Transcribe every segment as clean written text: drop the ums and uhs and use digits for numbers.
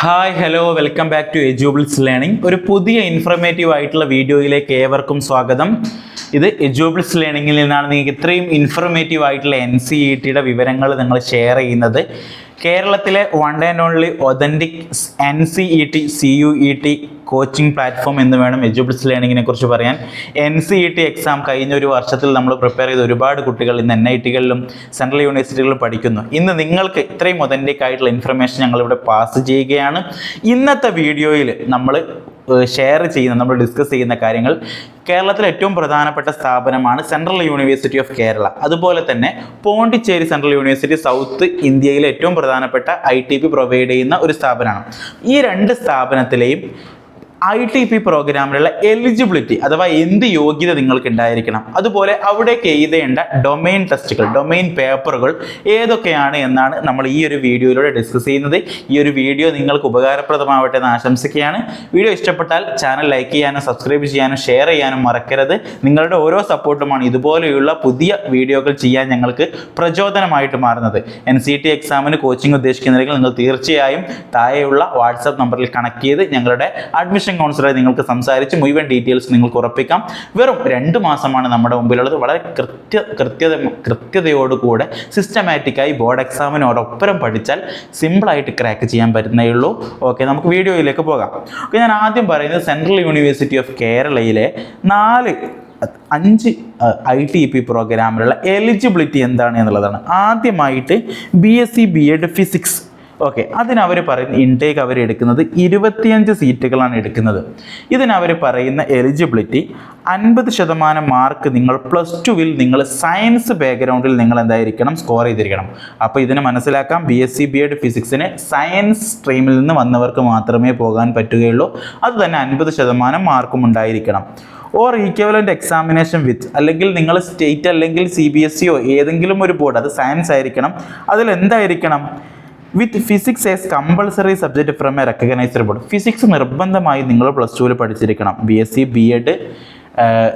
Hi hello welcome back to Edubles learning. ഒരു പുതിയ informative ആയിട്ടുള്ള വീഡിയോയിലേക്ക് ഏവർക്കും സ്വാഗതം. ഇത് എജ്യൂബിൾസ് ലേണിംഗിൽ നിന്നാണ് നിങ്ങൾക്ക് ഇത്രയും ഇൻഫർമേറ്റീവ് ആയിട്ടുള്ള NCERT വിവരങ്ങൾ നിങ്ങൾ ഷെയർ ചെയ്യുന്നത്. കേരളത്തിലെ one and only authentic NCERT CUET coaching platform എന്ന് വേണം എജ്യൂബിൾസ് ലേണിങ്ങിനെ കുറിച്ച് പറയാൻ. NCERT എക്സാം കഴിഞ്ഞ ഒരു വർഷത്തിൽ നമ്മൾ പ്രിപ്പയർ ചെയ്ത ഒരുപാട് കുട്ടികൾ ഇന്ന് NITകളിലും സെൻട്രൽ യൂണിവേഴ്സിറ്റികളിലും പഠിക്കുന്നു. ഇന്ന് നിങ്ങൾക്ക് ഇത്രയും ഒതൻറ്റിക് ആയിട്ടുള്ള ഇൻഫർമേഷൻ ഞങ്ങളിവിടെ പാസ് ചെയ്യുകയാണ്. ഇന്നത്തെ വീഡിയോയിൽ നമ്മൾ നമ്മൾ ഡിസ്കസ് ചെയ്യുന്ന കാര്യങ്ങൾ, കേരളത്തിലെ ഏറ്റവും പ്രധാനപ്പെട്ട സ്ഥാപനമാണ് സെൻട്രൽ യൂണിവേഴ്സിറ്റി ഓഫ് കേരള. അതുപോലെ തന്നെ പോണ്ടിച്ചേരി സെൻട്രൽ യൂണിവേഴ്സിറ്റി സൗത്ത് ഇന്ത്യയിലെ ഏറ്റവും പ്രധാനപ്പെട്ട ITP പ്രൊവൈഡ് ചെയ്യുന്ന ഒരു സ്ഥാപനമാണ്. ഈ രണ്ട് സ്ഥാപനത്തിലെയും ITP പ്രോഗ്രാമിലുള്ള എലിജിബിലിറ്റി അഥവാ എന്ത് യോഗ്യത നിങ്ങൾക്ക് ഉണ്ടായിരിക്കണം, അതുപോലെ അവിടേക്ക് എഴുതേണ്ട ഡൊമൈൻ ടെസ്റ്റുകൾ, ഡൊമൈൻ പേപ്പറുകൾ ഏതൊക്കെയാണ് എന്നാണ് നമ്മൾ ഈ ഒരു വീഡിയോയിലൂടെ ഡിസ്കസ് ചെയ്യുന്നത്. ഈ ഒരു വീഡിയോ നിങ്ങൾക്ക് ഉപകാരപ്രദമാവട്ടെ എന്ന് ആശംസിക്കുകയാണ്. വീഡിയോ ഇഷ്ടപ്പെട്ടാൽ ചാനൽ ലൈക്ക് ചെയ്യാനും സബ്സ്ക്രൈബ് ചെയ്യാനും ഷെയർ ചെയ്യാനും മറക്കരുത്. നിങ്ങളുടെ ഓരോ സപ്പോർട്ടുമാണ് ഇതുപോലെയുള്ള പുതിയ വീഡിയോകൾ ചെയ്യാൻ ഞങ്ങൾക്ക് പ്രചോദനമായിട്ട് മാറുന്നത്. NCERT എക്സാമിന് കോച്ചിങ് ഉദ്ദേശിക്കുന്നുണ്ടെങ്കിൽ നിങ്ങൾ തീർച്ചയായും താഴെയുള്ള വാട്സാപ്പ് നമ്പറിൽ കണക്ട് ചെയ്ത് ഞങ്ങളുടെ അഡ്മിഷൻ കൗൺസിലറായി നിങ്ങൾക്ക് സംസാരിച്ച് മുഴുവൻ ഡീറ്റെയിൽസ് നിങ്ങൾക്ക് ഉറപ്പിക്കാം. വെറും 2 മാസമാണ് നമ്മുടെ മുമ്പിലുള്ളത്. വളരെ കൃത്യതയോടുകൂടെ സിസ്റ്റമാറ്റിക്കായി ബോർഡ് എക്സാമിനോടൊപ്പം പഠിച്ചാൽ സിമ്പിളായിട്ട് ക്രാക്ക് ചെയ്യാൻ പറ്റുന്നേ ഉള്ളൂ. ഓക്കെ, നമുക്ക് വീഡിയോയിലേക്ക് പോകാം. ഓക്കെ, ഞാൻ ആദ്യം പറയുന്നത് സെൻട്രൽ യൂണിവേഴ്സിറ്റി ഓഫ് കേരളയിലെ 5 ITP പ്രോഗ്രാമിലുള്ള എലിജിബിലിറ്റി എന്താണ് എന്നുള്ളതാണ്. ആദ്യമായിട്ട് BSc BEd ഫിസിക്സ്. ഓക്കെ, അതിനവർ പറയുന്ന ഇൻടേക്ക് അവർ എടുക്കുന്നത് 25 സീറ്റുകളാണ് എടുക്കുന്നത്. ഇതിനവർ പറയുന്ന എലിജിബിലിറ്റി 50% മാർക്ക് നിങ്ങൾ +2 നിങ്ങൾ സയൻസ് ബാക്ക്ഗ്രൗണ്ടിൽ നിങ്ങൾ എന്തായിരിക്കണം, സ്കോർ ചെയ്തിരിക്കണം. അപ്പോൾ ഇതിനെ മനസ്സിലാക്കാം, BSc BEd ഫിസിക്സിന് സയൻസ് സ്ട്രീമിൽ നിന്ന് വന്നവർക്ക് മാത്രമേ പോകാൻ പറ്റുകയുള്ളൂ. അത് തന്നെ 50% മാർക്കും ഉണ്ടായിരിക്കണം. ഓർ ഈക്വലൻ്റ് എക്സാമിനേഷൻ വിത്ത്, അല്ലെങ്കിൽ നിങ്ങൾ സ്റ്റേറ്റ് അല്ലെങ്കിൽ CBSE ഏതെങ്കിലും ഒരു ബോർഡ്, അത് സയൻസ് ആയിരിക്കണം, അതിൽ എന്തായിരിക്കണം, with physics as compulsory subject from A recognised board. Physics നിർബന്ധമായി നിങ്ങൾ +2 പഠിച്ചിരിക്കണം. BSc BEd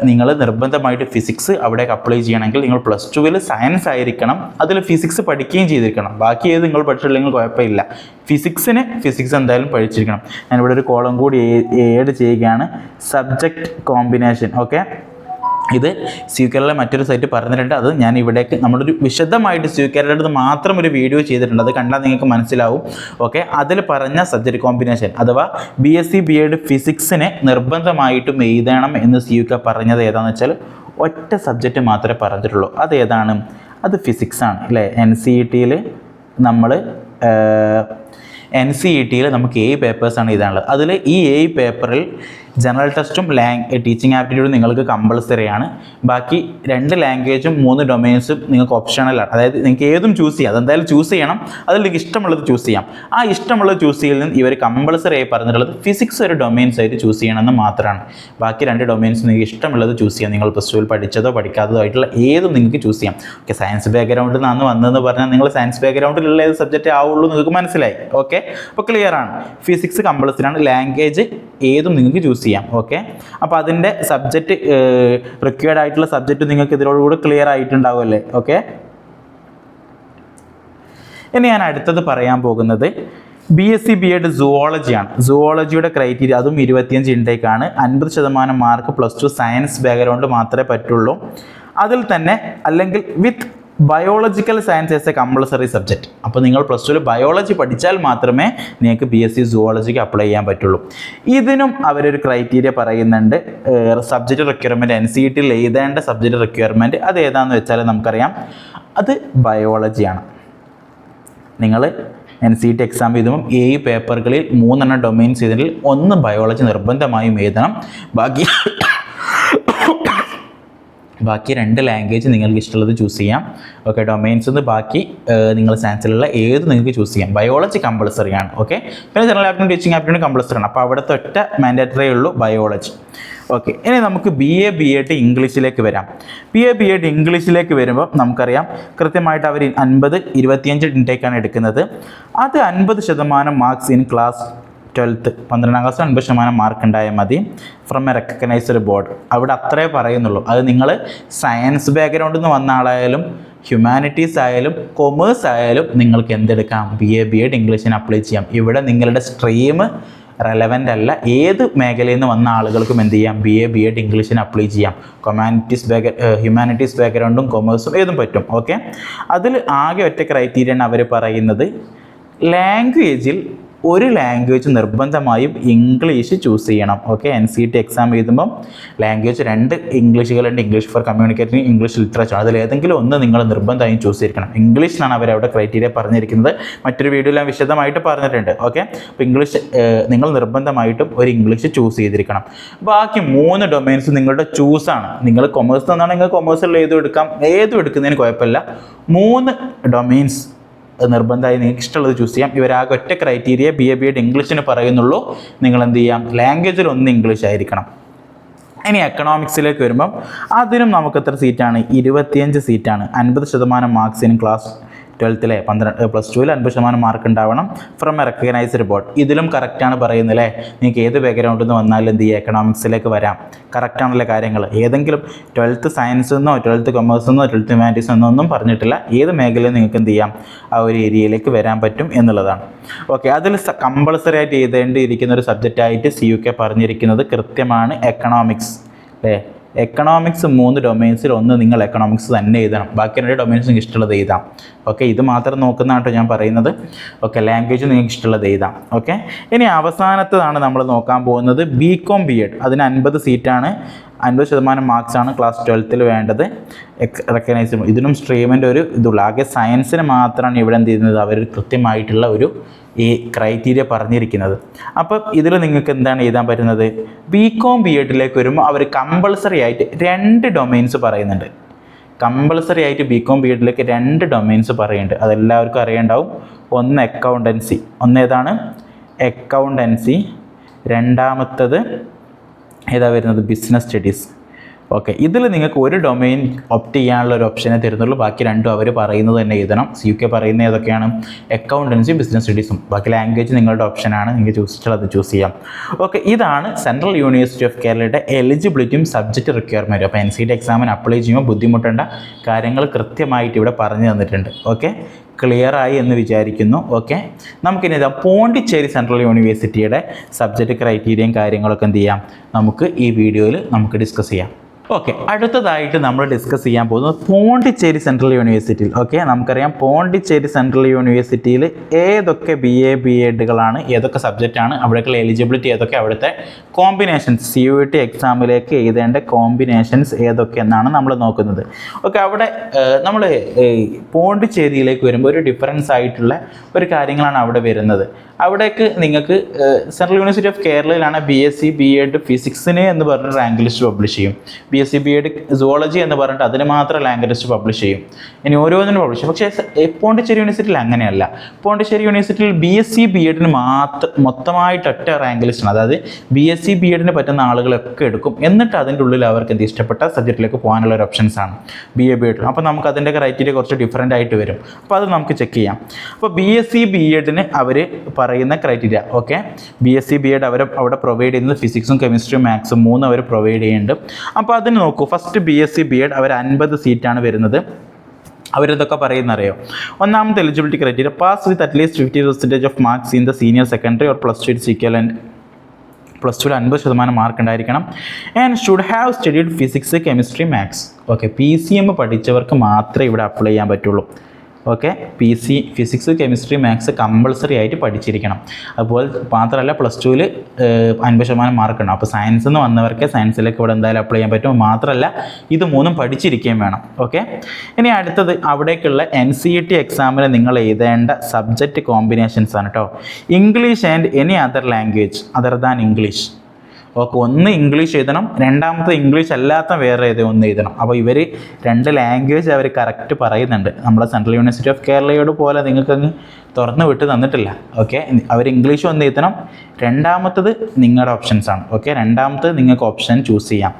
നിങ്ങൾ നിർബന്ധമായിട്ട് ഫിസിക്സ് അവിടേക്ക് അപ്ലൈ ചെയ്യണമെങ്കിൽ നിങ്ങൾ +2 സയൻസ് ആയിരിക്കണം, അതിൽ ഫിസിക്സ് പഠിക്കുകയും ചെയ്തിരിക്കണം. ബാക്കി ഏത് നിങ്ങൾ പഠിച്ചില്ലെങ്കിൽ കുഴപ്പമില്ല, ഫിസിക്സ് എന്തായാലും പഠിച്ചിരിക്കണം. ഞാനിവിടെ ഒരു കോളം കൂടി ഏഡ് ചെയ്യുകയാണ്, സബ്ജക്റ്റ് കോമ്പിനേഷൻ. ഓക്കെ, ഇത് CUETലെ മറ്റൊരു സൈറ്റ് പറഞ്ഞിട്ടുണ്ട്, അത് ഞാൻ ഇവിടേക്ക് നമ്മളൊരു വിശദമായിട്ട് CUETയുടെ മാത്രം ഒരു വീഡിയോ ചെയ്തിട്ടുണ്ട്, അത് കണ്ടാൽ നിങ്ങൾക്ക് മനസ്സിലാവും. ഓക്കെ, അതിൽ പറഞ്ഞ സബ്ജക്റ്റ് കോമ്പിനേഷൻ അഥവാ BSc BEd ഫിസിക്സിനെ നിർബന്ധമായിട്ടും എഴുതണം എന്ന് CUET പറഞ്ഞത് ഏതാണെന്ന് വെച്ചാൽ ഒറ്റ സബ്ജക്റ്റ് മാത്രമേ പറഞ്ഞിട്ടുള്ളൂ. അത് ഏതാണ്? അത് ഫിസിക്സ് ആണ് അല്ലേ. NCERTയിൽ നമുക്ക് 7 പേപ്പേഴ്സാണ് എഴുതാനുള്ളത്. അതിൽ ഈ 7 പേപ്പറിൽ ജനറൽ ടെസ്റ്റും ടീച്ചിങ് ആപ്റ്റിറ്റ്യൂഡും നിങ്ങൾക്ക് കമ്പൾസറിയാണ്. ബാക്കി 2 ലാംഗ്വേജും 3 ഡൊമൈൻസും നിങ്ങൾക്ക് ഓപ്ഷണലാണ്. അതായത് നിങ്ങൾക്ക് ഏതും ചൂസ് ചെയ്യാം, അതെന്തായാലും ചൂസ് ചെയ്യണം. അതിൽ നിങ്ങൾക്ക് ഇഷ്ടമുള്ളത് ചൂസ് ചെയ്യാം. ആ ഇഷ്ടമുള്ളത് ചൂസ് ചെയ്യുന്നതിൽ ഇവർ കമ്പൾസറി ആയി പറഞ്ഞിട്ടുള്ളത് ഫിസിക്സ് ഒരു ഡൊമൈൻസ് ആയിട്ട് ചൂസ് ചെയ്യണമെന്ന് മാത്രമാണ്. ബാക്കി 2 ഡൊമൈൻസ് നിങ്ങൾക്ക് ഇഷ്ടമുള്ളത് ചൂസ് ചെയ്യാം. നിങ്ങൾ +2 പഠിച്ചതോ പഠിക്കാത്തതോ ആയിട്ടുള്ള ഏതും നിങ്ങൾക്ക് ചൂസ് ചെയ്യാം. ഓക്കെ, സയൻസ് ബാക്ക്ഗ്രൗണ്ടിൽ നിന്നാണ് വന്നതെന്ന് പറഞ്ഞാൽ നിങ്ങൾ സയൻസ് ബാക്ക്ഗ്രൗണ്ടിലുള്ള ഏത് സബ്ജക്റ്റ് ആവുള്ളൂ നിങ്ങൾക്ക് മനസ്സിലായി. ഓക്കെ, അപ്പോൾ ക്ലിയർ ആണ്. ഫിസിക്സ് കമ്പൾസറിയാണ്, ലാംഗ്വേജ് ഏതും നിങ്ങൾക്ക് ചൂസ് ചെയ്യാം. ഓക്കെ, അപ്പോൾ അതിൻ്റെ സബ്ജക്റ്റ് റിക്വയർഡ് ആയിട്ടുള്ള സബ്ജക്റ്റ് നിങ്ങൾക്ക് ഇതിനോടുകൂടി ക്ലിയർ ആയിട്ടുണ്ടാവുമല്ലേ. ഓക്കെ, ഇനി ഞാൻ അടുത്തത് പറയാൻ പോകുന്നത് BSc BEd സുവോളജിയാണ്. സുവോളജിയുടെ ക്രൈറ്റീരിയ അതും 25 ഇൻടേക്കാണ്. 50% മാർക്ക് +2 സയൻസ് ബാക്ക്ഗ്രൗണ്ട് മാത്രമേ പറ്റുള്ളൂ. അതിൽ തന്നെ അല്ലെങ്കിൽ with biological science as a compulsory subject. അപ്പോൾ നിങ്ങൾ +2 ബയോളജി പഠിച്ചാൽ മാത്രമേ നിങ്ങൾക്ക് BSc സുവോളജിക്ക് അപ്ലൈ ചെയ്യാൻ പറ്റുള്ളൂ. ഇതിനും അവരൊരു ക്രൈറ്റീരിയ പറയുന്നുണ്ട്, സബ്ജക്റ്റ് റിക്വയർമെൻറ്റ്. NCERTയിൽ എഴുതേണ്ട സബ്ജക്റ്റ് റിക്വയർമെൻറ്റ് അത് ഏതാണെന്ന് വെച്ചാൽ നമുക്കറിയാം, അത് ബയോളജിയാണ്. നിങ്ങൾ NCERT എക്സാം എഴുതുമ്പം 7 പേപ്പറുകളിൽ 3 ഡൊമൈൻസ് ചെയ്തതിൽ 1 ബയോളജി നിർബന്ധമായും എഴുതണം. ബാക്കി 2 ലാംഗ്വേജ് നിങ്ങൾക്ക് ഇഷ്ടമുള്ളത് ചൂസ് ചെയ്യാം. ഓക്കെ, ഡൊമൈൻസ് ബാക്കി നിങ്ങൾ സയൻസിലുള്ള ഏത് നിങ്ങൾക്ക് ചൂസ് ചെയ്യാം. ബയോളജി കമ്പൾസറിയാണ്. ഓക്കെ, പിന്നെ ജനറൽ ആപ്റ്റിറ്റ്യൂഡ് ടീച്ചിങ് ആപ്റ്റിറ്റ്യൂഡ് കമ്പൾസറിയാണ്. അപ്പോൾ അവിടുത്തെ ഒറ്റ മാൻഡേറ്ററി ഉള്ളൂ ബയോളജി. ഓക്കെ, ഇനി നമുക്ക് BA BEd ഇംഗ്ലീഷിലേക്ക് വരാം. BA BEd ഇംഗ്ലീഷിലേക്ക് വരുമ്പോൾ നമുക്കറിയാം കൃത്യമായിട്ട് അവർ 50-25 ഇൻടേക്കാണ് എടുക്കുന്നത്. അത് 50% marks in class 12th 12ാം class 50% mark ഉണ്ടായാൽ മതി ഫ്രം എ റെക്കഗ്നൈസ്ഡ് ബോർഡ്. അവിടെ അത്രേ പറയുന്നുള്ളൂ. അത് നിങ്ങൾ സയൻസ് ബാക്ക്ഗ്രൗണ്ടിൽ നിന്ന് വന്ന ആളായാലും ഹ്യൂമാനിറ്റീസ് ആയാലും കൊമേഴ്സ് ആയാലും നിങ്ങൾക്ക് എന്തെടുക്കാം, BA ഇംഗ്ലീഷിന് അപ്ലൈ ചെയ്യാം. ഇവിടെ നിങ്ങളുടെ സ്ട്രീം റെലവൻ്റ് അല്ല, ഏത് മേഖലയിൽ നിന്ന് വന്ന ആളുകൾക്കും എന്ത് ചെയ്യാം, BA ഇംഗ്ലീഷിന് അപ്ലൈ ചെയ്യാം. ഹ്യൂമാനിറ്റീസ് ബാക്ക്ഗ്രൗണ്ടും കൊമേഴ്സും ഏതും പറ്റും. ഓക്കെ, അതിൽ ആകെ ഒറ്റ ക്രൈറ്റീരിയയാണ് അവർ പറയുന്നത്, ലാംഗ്വേജിൽ ഒരു ലാംഗ്വേജ് നിർബന്ധമായും ഇംഗ്ലീഷ് ചൂസ് ചെയ്യണം. ഓക്കെ, NCET എക്സാം എഴുതുമ്പം ലാംഗ്വേജ് 2 ഇംഗ്ലീഷുകളുണ്ട്, English for communicating, English literature. അതിൽ ഏതെങ്കിലും ഒന്ന് നിങ്ങൾ നിർബന്ധമായും ചൂസ് ചെയ്തിരിക്കണം. ഇംഗ്ലീഷിലാണ് അവരവിടെ ക്രൈറ്റീരിയ പറഞ്ഞിരിക്കുന്നത്. മറ്റൊരു വീഡിയോയിൽ ഞാൻ വിശദമായിട്ട് പറഞ്ഞിട്ടുണ്ട്. ഓക്കെ, അപ്പോൾ ഇംഗ്ലീഷ് നിങ്ങൾ നിർബന്ധമായിട്ടും ഒരു ഇംഗ്ലീഷ് ചൂസ് ചെയ്തിരിക്കണം. ബാക്കി 3 ഡൊമൈൻസ് നിങ്ങളുടെ ചൂസാണ്. നിങ്ങൾ കൊമേഴ്സ് തന്നാണ്, നിങ്ങൾ കൊമേഴ്സിൽ ഏതും എടുക്കുന്നതിന് കുഴപ്പമില്ല. 3 ഡൊമൈൻസ് നിർബന്ധമായി നിങ്ങൾക്ക് ഇഷ്ടമുള്ളത് ചൂസ് ചെയ്യാം. ഇവരാകെ ഒറ്റ ക്രൈറ്റീരിയ BA ഇംഗ്ലീഷിന് പറയുന്നുള്ളൂ. നിങ്ങൾ എന്ത് ചെയ്യാം, ലാംഗ്വേജിൽ 1 ഇംഗ്ലീഷ് ആയിരിക്കണം. ഇനി എക്കണോമിക്സിലേക്ക് വരുമ്പം അതിനും നമുക്ക് എത്ര സീറ്റാണ്, 25 സീറ്റാണ്. 50% മാർക്സിനും ക്ലാസ് 12ലെ +2 50% മാർക്ക് ഉണ്ടാവണം ഫ്രം എ റെക്കഗ്നൈസ്ഡ് ബോർഡ്. ഇതിലും കറക്റ്റാണ് പറയുന്നത് അല്ലേ. നിങ്ങൾക്ക് ഏത് ബാക്ക്ഗ്രൗണ്ടിൽ നിന്ന് വന്നാലും എന്ത് ചെയ്യുക, എക്കണോമിക്സിലേക്ക് വരാം. കറക്റ്റാണല്ലേ കാര്യങ്ങൾ. ഏതെങ്കിലും 12th സയൻസ് എന്നോ 12th കൊമേഴ്സ് എന്നോ 12th ഹ്യൂമാനിറ്റീസ് എന്നോ ഒന്നും പറഞ്ഞിട്ടില്ല. ഏത് മേഖലയിൽ നിങ്ങൾക്ക് എന്ത് ചെയ്യാം, ആ ഒരു ഏരിയയിലേക്ക് വരാൻ പറ്റും എന്നുള്ളതാണ്. ഓക്കെ, അതിൽ കമ്പൾസറി ആയിട്ട് എഴുതേണ്ടിയിരിക്കുന്ന ഒരു സബ്ജക്റ്റായിട്ട് CUK പറഞ്ഞിരിക്കുന്നത് കൃത്യമാണ് എക്കണോമിക്സ് അല്ലേ. എക്കണോമിക്സ് 3 ഡൊമൈൻസിൽ 1 നിങ്ങൾ എക്കണോമിക്സ് തന്നെ എഴുതണം. ബാക്കി 2 ഡൊമൈൻസ് നിങ്ങൾക്ക് ഇഷ്ടമുള്ളത് എഴുതാം. ഓക്കെ, ഇത് മാത്രം നോക്കുന്നതാണ് കേട്ടോ ഞാൻ പറയുന്നത്. ഓക്കെ, ലാംഗ്വേജ് നിങ്ങൾക്ക് ഇഷ്ടമുള്ളത് എഴുതാം. ഓക്കെ, ഇനി അവസാനത്തതാണ് നമ്മൾ നോക്കാൻ പോകുന്നത് BCom B.Ed. അതിന് 50 സീറ്റാണ്, 50% മാർക്സാണ് ക്ലാസ് 12ൽ വേണ്ടത്. റെക്കഗ്നൈസ് ഇതിനും സ്ട്രീമിൻ്റെ ഒരു ഇതുള്ളൂ. ആകെ സയൻസിന് മാത്രമാണ് ഇവിടെ എന്ത് ചെയ്യുന്നത്, അവർ കൃത്യമായിട്ടുള്ള ഒരു ഈ ക്രൈറ്റീരിയ പറഞ്ഞിരിക്കുന്നത്. അപ്പം ഇതിൽ നിങ്ങൾക്ക് എന്താണ് എഴുതാൻ പറ്റുന്നത്, BCom B.Edലേക്ക് വരുമ്പോൾ അവർ കമ്പൾസറി ആയിട്ട് 2 ഡൊമൈൻസ് പറയുന്നുണ്ട്. കമ്പൾസറി ആയിട്ട് BCom B.Edലേക്ക് 2 ഡൊമൈൻസ് പറയുന്നുണ്ട്. അതെല്ലാവർക്കും അറിയണ്ടാവും. ഒന്ന് അക്കൗണ്ടൻസി, ഏതാണ് അക്കൗണ്ടൻസി, രണ്ടാമത്തത് ഏതാ വരുന്നത്, ബിസിനസ് സ്റ്റഡീസ്. ഓക്കെ, ഇതിൽ നിങ്ങൾക്ക് ഒരു ഡൊമൈൻ ഓപ്റ്റ് ചെയ്യാനുള്ള ഒരു ഓപ്ഷനെ തരുന്നുള്ളൂ. ബാക്കി 2 അവർ പറയുന്നത് തന്നെ എഴുതണം. CUK പറയുന്നത് ഏതൊക്കെയാണ്, അക്കൗണ്ടൻസിയും ബിസിനസ് സ്റ്റഡീസും. ബാക്കി ലാംഗ്വേജ് നിങ്ങളുടെ ഓപ്ഷനാണ്, നിങ്ങൾക്ക് അത് ചൂസ് ചെയ്യാം. ഓക്കെ, ഇതാണ് സെൻട്രൽ യൂണിവേഴ്സിറ്റി ഓഫ് കേരളയുടെ എലിജിബിലിറ്റിയും സബ്ജക്റ്റ് റിക്വയർമെൻറ്റും. അപ്പോൾ NCET എക്സാമിന് അപ്ലൈ ചെയ്യുമ്പോൾ ബുദ്ധിമുട്ടേണ്ട കാര്യങ്ങൾ കൃത്യമായിട്ട് ഇവിടെ പറഞ്ഞു തന്നിട്ടുണ്ട്. ഓക്കെ, ക്ലിയർ ആയി എന്ന് വിചാരിക്കുന്നു. ഓക്കെ, നമുക്കിനി ഇതാ പോണ്ടിച്ചേരി സെൻട്രൽ യൂണിവേഴ്സിറ്റിയുടെ സബ്ജക്റ്റ് ക്രൈറ്റീരിയയും കാര്യങ്ങളൊക്കെ എന്ത് ചെയ്യാം, നമുക്ക് ഈ വീഡിയോയിൽ നമുക്ക് ഡിസ്കസ് ചെയ്യാം. ഓക്കെ, അടുത്തതായിട്ട് നമ്മൾ ഡിസ്കസ് ചെയ്യാൻ പോകുന്നത് പോണ്ടിച്ചേരി സെൻട്രൽ യൂണിവേഴ്സിറ്റിയിൽ. ഓക്കെ, നമുക്കറിയാം പോണ്ടിച്ചേരി സെൻട്രൽ യൂണിവേഴ്സിറ്റിയിൽ ഏതൊക്കെ BA B.Edകളാണ്, ഏതൊക്കെ സബ്ജക്റ്റാണ്, അവിടേക്കുള്ള എലിജിബിലിറ്റി ഏതൊക്കെ, അവിടുത്തെ കോമ്പിനേഷൻസ് CUT എക്സാമിലേക്ക് എഴുതേണ്ട കോമ്പിനേഷൻസ് ഏതൊക്കെ എന്നാണ് നമ്മൾ നോക്കുന്നത്. ഓക്കെ, അവിടെ നമ്മൾ പോണ്ടിച്ചേരിയിലേക്ക് വരുമ്പോൾ ഒരു ഡിഫറൻസ് ആയിട്ടുള്ള ഒരു കാര്യങ്ങളാണ് അവിടെ വരുന്നത്. അവിടേക്ക് നിങ്ങൾക്ക് സെൻട്രൽ യൂണിവേഴ്സിറ്റി ഓഫ് കേരളയിലാണ് BSc B.Ed ഫിസിക്സിന് എന്ന് പറഞ്ഞിട്ട് റാങ്ക് ലിസ്റ്റ് പബ്ലിഷ് ചെയ്യും. BSc B.Ed സുവോളജി എന്ന് പറഞ്ഞിട്ട് അതിന് മാത്രം റാങ്ക് ലിസ്റ്റ് പബ്ലിഷ് ചെയ്യും. ഇനി ഓരോന്നിനും പബ്ലിഷ് ചെയ്യും. പക്ഷേ പോണ്ടിച്ചേരി യൂണിവേഴ്സിറ്റിയിൽ അങ്ങനെയല്ല. പോണ്ടിച്ചേരി യൂണിവേഴ്സിറ്റിയിൽ BSc B.Edന് മൊത്തമായിട്ട് ഒറ്റ റാങ്ക് ലിസ്റ്റാണ്. അതായത് BSc B.Edന് പറ്റുന്ന ആളുകളൊക്കെ എടുക്കും. എന്നിട്ട് അതിൻ്റെ ഉള്ളിൽ അവർക്ക് എന്ത് ഇഷ്ടപ്പെട്ട സബ്ജക്റ്റിലേക്ക് പോകാനുള്ള ഒരു ഓപ്ഷൻസാണ് BA B.Ed. അപ്പോൾ നമുക്ക് അതിൻ്റെ ക്രൈറ്റീരിയ കുറച്ച് ഡിഫറൻ്റ് ആയിട്ട് വരും. അപ്പോൾ അത് നമുക്ക് ചെക്ക് ചെയ്യാം. അപ്പോൾ BSc B.Edന് അവർ പറയുന്ന ക്രൈറ്റീരിയ, ഓക്കെ, BSc B.Ed അവിടെ പ്രൊവൈഡ് ചെയ്യുന്നത് ഫിസിക്സും കെമിസ്ട്രിയും മാത്സും 3 അവർ പ്രൊവൈഡ് ചെയ്യുന്നുണ്ട്. അപ്പോൾ അതിന് നോക്കൂ, ഫസ്റ്റ് BSc B.Ed അവർ 50 സീറ്റാണ് വരുന്നത്. അവരിതൊക്കെ പറയുന്നറിയോ, ഒന്നാമത്തെ eligibility criteria, pass with at least 50% of marks in the senior secondary or +2 its equivalent. +2 50% mark ഉണ്ടായിരിക്കണം. And should have studied physics chemistry maths. Okay, PCM പഠിച്ചവർക്ക് മാത്രമേ ഇവിടെ അപ്ലൈ ചെയ്യാൻ പറ്റുള്ളൂ. Okay, physics chemistry maths compulsory ആയിട്ട് പഠിച്ചിരിക്കണം. അതുപോലെ മാത്രമല്ല +2 50% മാർക്ക് ഉണ്ടാവും. അപ്പോൾ സയൻസിൽ നിന്ന് വന്നവർക്ക് സയൻസിലേക്ക് ഇവിടെ എന്തായാലും അപ്ലൈ ചെയ്യാൻ പറ്റും. മാത്രമല്ല ഇത് 3 പഠിച്ചിരിക്കുകയും വേണം. ഓക്കെ, ഇനി അടുത്തത് അവിടേക്കുള്ള NCET എക്സാമിന് നിങ്ങൾ എഴുതേണ്ട സബ്ജക്റ്റ് കോമ്പിനേഷൻസ് ആണ് കേട്ടോ. English and any other language other than English. Okay, ഒന്ന് ഇംഗ്ലീഷ് എഴുതണം, രണ്ടാമത്തെ ഇംഗ്ലീഷ് അല്ലാത്ത വേറെ ഒന്ന് എഴുതണം. അപ്പോൾ ഇവർ 2 ലാംഗ്വേജ് അവർ കറക്റ്റ് പറയുന്നുണ്ട്. നമ്മളെ സെൻട്രൽ യൂണിവേഴ്സിറ്റി ഓഫ് കേരളയോട് പോലെ നിങ്ങൾക്കങ്ങ് തുറന്ന് വിട്ട് തന്നിട്ടില്ല. ഓക്കെ, അവർ ഇംഗ്ലീഷ് ഒന്ന് എഴുതണം, രണ്ടാമത്തത് നിങ്ങളുടെ ഓപ്ഷൻസാണ്. ഓക്കെ, രണ്ടാമത്തത് നിങ്ങൾക്ക് ഓപ്ഷൻ ചൂസ് ചെയ്യാം.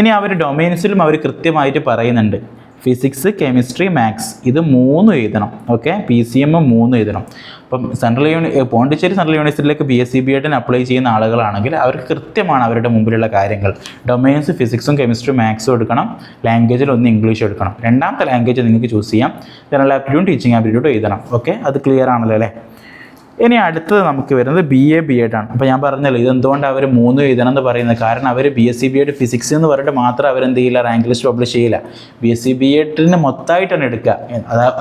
ഇനി അവർ ഡൊമൈൻസിലും അവർ കൃത്യമായിട്ട് പറയുന്നുണ്ട്, ഫിസിക്സ് കെമിസ്ട്രി മാത്സ് ഇത് 3 എഴുതണം. ഓക്കെ, PCM 3 എഴുതണം. അപ്പം പോണ്ടിച്ചേരി സെൻട്രൽ യൂണിവേഴ്സിറ്റിയിലേക്ക് BSc B.Ed അപ്ലൈ ചെയ്യുന്ന ആളുകളാണെങ്കിൽ അവർക്ക് കൃത്യമാണ് അവരുടെ മുമ്പിലുള്ള കാര്യങ്ങൾ. ഡൊമൈൻസ് ഫിസിക്സും കെമിസ്ട്രി മാത്സും എടുക്കണം, ലാംഗ്വേജിൽ ഒന്ന് ഇംഗ്ലീഷ് എടുക്കണം. രണ്ടാമത്തെ ലാംഗ്വേജ് നിങ്ങൾക്ക് ചൂസ് ചെയ്യാം. ജനറൽ ആപ്റ്റിറ്റ്യൂഡും ടീച്ചിങ് ആപ്റ്റിറ്റ്യൂഡും എഴുതണം. ഓക്കെ, അത് ക്ലിയർ ആണല്ലോ അല്ലേ? ഇനി അടുത്തത് നമുക്ക് വരുന്നത് BA B.Ed ആണ്. അപ്പോൾ ഞാൻ പറഞ്ഞല്ലോ ഇതെന്തുകൊണ്ട് അവർ 3 എഴുതണം എന്ന് പറയുന്നത്, കാരണം അവർ BSc B.Ed ഫിസിക്സ് എന്ന് പറഞ്ഞിട്ട് മാത്രം അവരെന്ത് ചെയ്യില്ല, റാങ്ക് ലിസ്റ്റ് പബ്ലിഷ് ചെയ്യില്ല. BSc B.Ed മൊത്തമായിട്ടാണ് എടുക്കുക.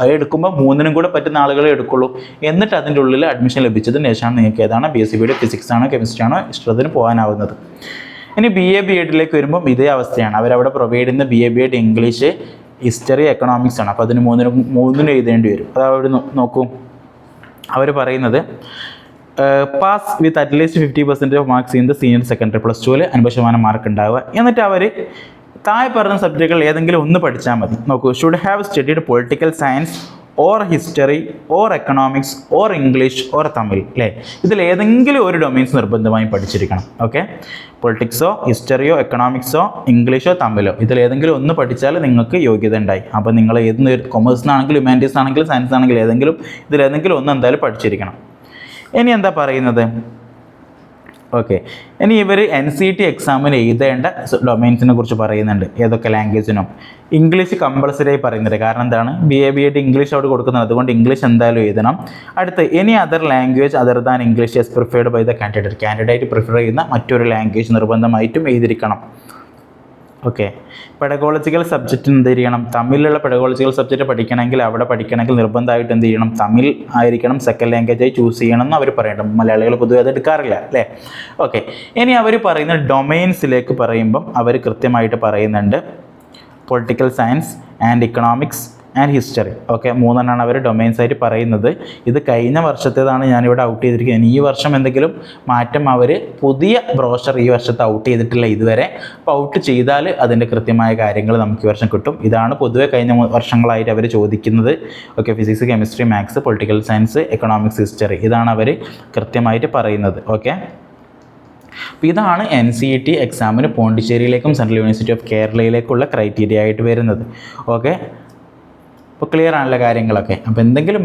അത് എടുക്കുമ്പോൾ 3നും കൂടെ പറ്റുന്ന ആളുകളെ എടുക്കുള്ളൂ. എന്നിട്ട് അതിൻ്റെ ഉള്ളിൽ അഡ്മിഷൻ ലഭിച്ചതിന് ശേഷമാണ് നിങ്ങൾക്ക് ഏതാണ് BSc B.Ed ഫിസിക്സ് ആണോ കെമിസ്ട്രി ആണോ ഇഷ്ടത്തിന് പോകാനാവുന്നത്. ഇനി BA B.Edലേക്ക് വരുമ്പം ഇതേ അവസ്ഥയാണ്. അവരവിടെ പ്രൊവൈഡ് ചെയ്യുന്ന BA B.Ed English, history, economics ആണ്. അപ്പോൾ അതിന് മൂന്നിനും എഴുതേണ്ടി വരും. അത് അവിടെ നോക്കൂ, അവർ പറയുന്നത് pass with at least 50% of marks in the senior secondary +2 50% mark ഉണ്ടാവുക. എന്നിട്ട് അവർ താഴെ പറഞ്ഞ സബ്ജക്റ്റുകൾ ഏതെങ്കിലും ഒന്ന് പഠിച്ചാൽ മതി. നോക്കൂ, should have studied political science or history or economics or English or Tamil, അല്ലേ? ഇതിൽ ഏതെങ്കിലും ഒരു ഡൊമൈൻസ് നിർബന്ധമായും പഠിച്ചിരിക്കണം. ഓക്കെ, പൊളിറ്റിക്സോ ഹിസ്റ്ററിയോ എക്കണോമിക്സോ ഇംഗ്ലീഷോ തമിഴോ ഇതിലേതെങ്കിലും ഒന്ന് പഠിച്ചാൽ നിങ്ങൾക്ക് യോഗ്യത ഉണ്ടായി. അപ്പോൾ നിങ്ങൾ ഏത് കൊമേഴ്സിനാണെങ്കിലും ഹ്യൂമാനിറ്റീസ് ആണെങ്കിലും സയൻസ് ആണെങ്കിലും ഇതിലേതെങ്കിലും ഒന്ന് എന്തായാലും പഠിച്ചിരിക്കണം. ഇനി എന്താ പറയുന്നത്? ഓക്കെ, ഇനി ഇവർ NCERT എക്സാമിന് എഴുതേണ്ട ഡൊമൈൻസിനെ കുറിച്ച് പറയുന്നുണ്ട്. ഏതൊക്കെ ലാംഗ്വേജിനും ഇംഗ്ലീഷ് കമ്പൾസറി ആയി പറയുന്നുണ്ട്. കാരണം എന്താണ്, BA B.Ed ഇംഗ്ലീഷ് അവിടെ കൊടുക്കുന്നത്, അതുകൊണ്ട് ഇംഗ്ലീഷ് എന്തായാലും എഴുതണം. അടുത്ത് any other language other than English is preferred by the candidate prefer ചെയ്യുന്ന മറ്റൊരു ലാംഗ്വേജ് നിർബന്ധമായിട്ടും എഴുതിയിരിക്കണം. ഓക്കെ, പെഡഗോളജിക്കൽ സബ്ജക്റ്റിന് എന്ത് ചെയ്യണം? തമിഴിലുള്ള പെഡഗോളജിക്കൽ സബ്ജക്റ്റ് പഠിക്കണമെങ്കിൽ നിർബന്ധമായിട്ട് എന്ത് ചെയ്യണം? തമിഴ് ആയിരിക്കണം സെക്കൻഡ് ലാംഗ്വേജായി ചൂസ് ചെയ്യണം എന്ന് അവർ പറയുന്നുണ്ട്. മലയാളികൾ പൊതുവെ അത് എടുക്കാറില്ല, അല്ലേ? ഓക്കെ, ഇനി അവർ പറയുന്ന ഡൊമൈൻസിലേക്ക് പറയുമ്പം അവർ കൃത്യമായിട്ട് പറയുന്നുണ്ട് political science and economics and history. Okay, 3 അവർ ഡൊമൈൻസ് ആയിട്ട് പറയുന്നത്. ഇത് കഴിഞ്ഞ വർഷത്തേതാണ് ഞാനിവിടെ ഔട്ട് ചെയ്തിരിക്കുന്നത്. ഈ വർഷം എന്തെങ്കിലും മാറ്റം അവർ പുതിയ ബ്രോഷർ ഈ വർഷത്തെ ഔട്ട് ചെയ്തിട്ടില്ല ഇതുവരെ. അപ്പോൾ ഔട്ട് ചെയ്താൽ അതിൻ്റെ കൃത്യമായ കാര്യങ്ങൾ നമുക്ക് ഈ വർഷം കിട്ടും. ഇതാണ് പൊതുവെ കഴിഞ്ഞ വർഷങ്ങളായിട്ട് അവർ ചോദിക്കുന്നത്. Okay, physics chemistry maths political science economics history ഇതാണ് അവർ കൃത്യമായിട്ട് പറയുന്നത്. ഓക്കെ, അപ്പോൾ ഇതാണ് NCERT എക്സാമിന് പോണ്ടിച്ചേരിയിലേക്കും സെൻട്രൽ യൂണിവേഴ്സിറ്റി ഓഫ് കേരളയിലേക്കുള്ള ക്രൈറ്റീരിയ ആയിട്ട് വരുന്നത്. ഓക്കെ, അപ്പോൾ ക്ലിയർ ആണല്ലോ കാര്യങ്ങളൊക്കെ. അപ്പോൾ എന്തെങ്കിലും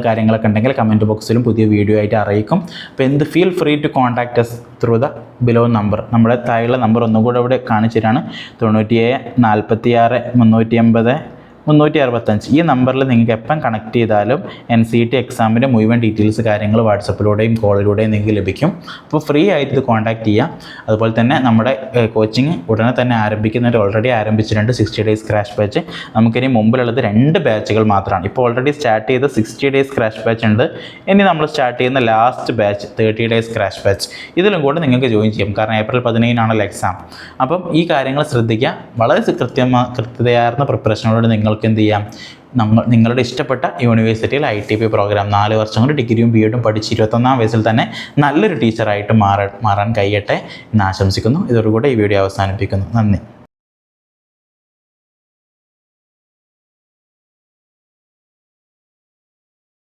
കാര്യങ്ങളൊക്കെ ഉണ്ടെങ്കിൽ കമൻറ്റ് ബോക്സിലും പുതിയ വീഡിയോ ആയിട്ട് അറിയിക്കും. അപ്പോൾ feel free to contact us through the below number. നമ്മുടെ താഴെയുള്ള നമ്പർ ഒന്നുകൂടെ ഇവിടെ കാണിച്ചിട്ടാണ് 97 46 380 365. ഈ നമ്പറിൽ നിങ്ങൾക്ക് എപ്പം കണക്ട് ചെയ്താലും NCERT എക്സാമിൻ്റെ മുഴുവൻ ഡീറ്റെയിൽസ് കാര്യങ്ങൾ വാട്സപ്പിലൂടെയും കോളിലൂടെയും നിങ്ങൾക്ക് ലഭിക്കും. അപ്പോൾ ഫ്രീ ആയിട്ട് ഇത് കോൺടാക്ട് ചെയ്യാം. അതുപോലെ തന്നെ നമ്മുടെ കോച്ചിങ് ഉടനെ തന്നെ ഓൾറെഡി ആരംഭിച്ചിട്ടുണ്ട്. 60 ഡേയ്സ് ക്രാഷ് ബാച്ച്. നമുക്കിനി മുമ്പിലുള്ളത് 2 ബാച്ചുകൾ മാത്രമാണ്. ഇപ്പോൾ ഓൾറെഡി സ്റ്റാർട്ട് ചെയ്ത 60 ഡേയ്സ് ക്രാഷ് ബാച്ച് ഉണ്ട്. ഇനി നമ്മൾ സ്റ്റാർട്ട് ചെയ്യുന്ന last batch 30 days crash batch. ഇതിലും കൂടെ നിങ്ങൾക്ക് ജോയിൻ ചെയ്യും. കാരണം April 15 എക്സാം. അപ്പം ഈ കാര്യങ്ങൾ ശ്രദ്ധിക്കുക. വളരെ കൃത്യതയാർന്ന പ്രിപ്പറേഷനോട് നിങ്ങൾക്ക് എന്ത് ചെയ്യാം, നിങ്ങളുടെ ഇഷ്ടപ്പെട്ട യൂണിവേഴ്സിറ്റിയിൽ ITP പ്രോഗ്രാം 4 വർഷം കൊണ്ട് ഡിഗ്രിയും B.Edഉം പഠിച്ച് 21-ാം വയസ്സിൽ തന്നെ നല്ലൊരു ടീച്ചറായിട്ട് മാറാൻ കഴിയട്ടെ എന്ന് ആശംസിക്കുന്നു. ഇതോടുകൂടെ ഈ വീഡിയോ അവസാനിപ്പിക്കുന്നു. നന്ദി.